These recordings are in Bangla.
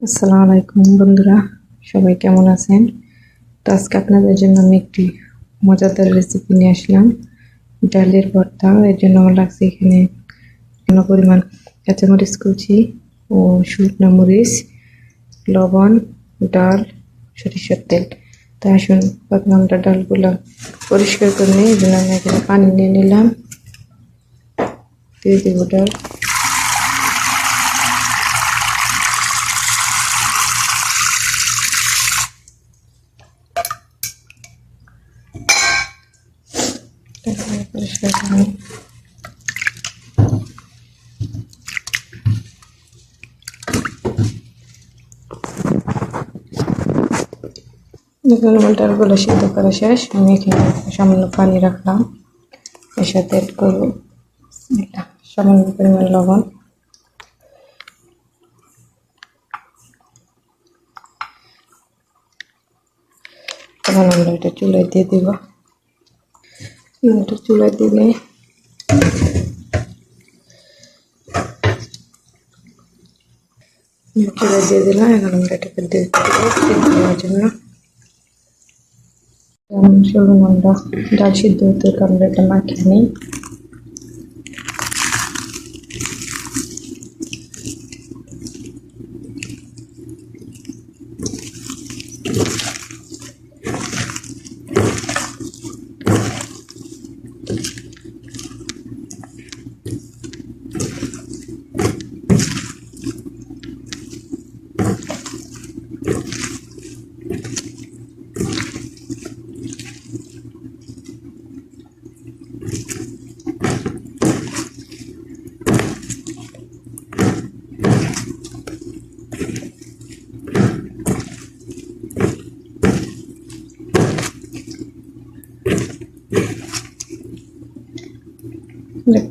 আসসালামু আলাইকুম বন্ধুরা, সবাই কেমন আছেন? তো আজকে আপনাদের জন্য আমি একটি মজাদার রেসিপি নিয়ে আসলাম, ডালের ভর্তা। এর জন্য আমার লাগছে এখানে পরিমাণ কাঁচামরিচ কুচি ও শুকনো মরিচ, লবণ, ডাল, সরিষার তেল। তো আসুন প্রথমে আমরা ডালগুলো পরিষ্কার করে নিই। এই জন্য আমি এখানে পানি নিয়ে নিলাম, দিয়ে দেবো ডাল। পরিষ্কার করে দেখুন আমার ডালগুলো সিদ্ধ করা শেষ। আমি এখানে সামান্য পানি রাখলাম, এর সাথে অ্যাড করবো সামান্য পরিমাণ লবণ, তখন আমরা এটা চুলায় দিয়ে দিব। এটা চুলায় দিলে চুলায় দিয়ে দিলাম। এখন আমরা এটাকে দিয়ে দেওয়ার জন্য চলুন আমরা ডাল সিদ্ধ হতে আমরা এটা মাখিয়ে নিই।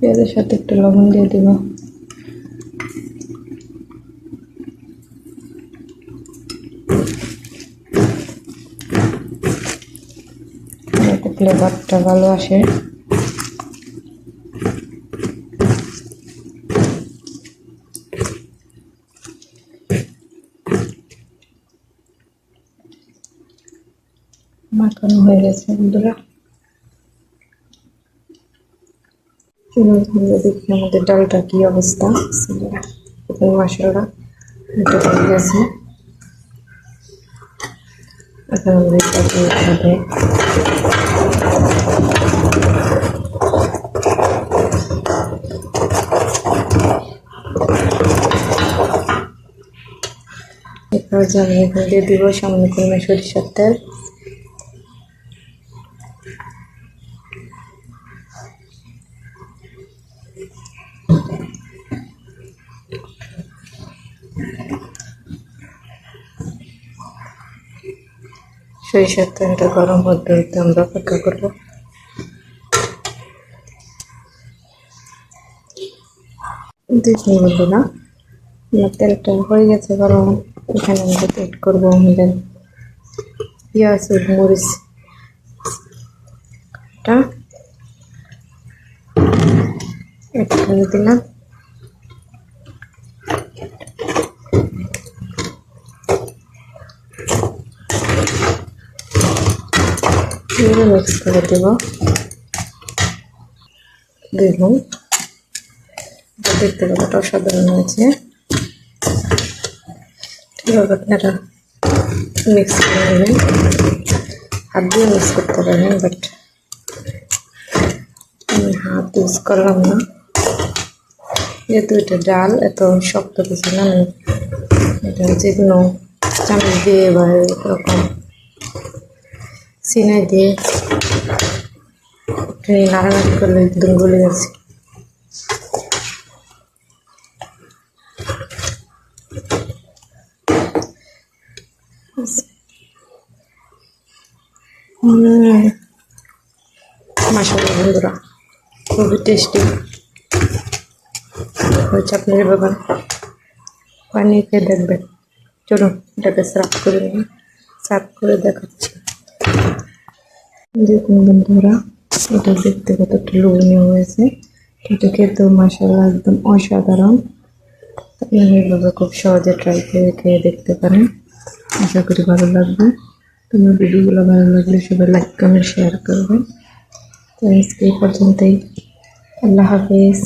পেঁয়াজের সাথে একটু লবণ দিয়ে দিব, যাতে ফ্লেভারটা ভালো আসে। মাখানো হয়ে গেছে বন্ধুরা, চলুন আমরা দেখি আমাদের ডালটা কি অবস্থা। মশলা এটা হয়ে গেছে। এখন আমরা এটাকে এভাবে আমি এখানে দিয়ে দিব সামান্য পরিমাণ সরিষার তেল, সরিষার তেলটা গরম হতে হতে আমরা অপেক্ষা করব। দেখুন বন্ধুরা, আমার তেলটা হয়ে গেছে গরম। এখানে আমরা এড করবো আমাদের পেঁয়াজ ও মরিচটা এড করে দিলাম। মিক্স করে দেব। দেখুন দেখতে কতটা অসাধারণ হয়েছে। এভাবে আপনারা মিক্স করে নেবেন, হাত দিয়ে মিক্স করতে পারেন, বাট আমি হাত ইউজ করলাম না, যেহেতু এটা ডাল এত শক্ত কিছু না। আমি এটা যে কোনো চামচ দিয়ে বা এরকম সিনাই দিয়ে নাড়ানাড়ি করলে একদম গলে গেছে। মাশাআল্লাহ বন্ধুরা, খুবই টেস্টি হয়েছে। আপনি এভাবে বানিয়ে খেয়ে দেখবেন। চলুন এটাকে সার্ভ করে নিন, সার্ভ করে দেখাচ্ছি। দেখুন বন্ধুরা, এটা দেখতে কতটা লোভনীয় হয়েছে। এটা খেতেও মাশাআল্লাহ একদম অসাধারণ। আপনারা এইভাবে খুব সহজে ট্রাই করে খেয়ে দেখতে পারেন। আশা করি ভালো লাগবে। তোমার ভিডিওগুলো ভালো লাগলে সবাই লাইক কমেন্ট শেয়ার করবেন। তো আজকে এই পর্যন্তই। আল্লাহ হাফেজ।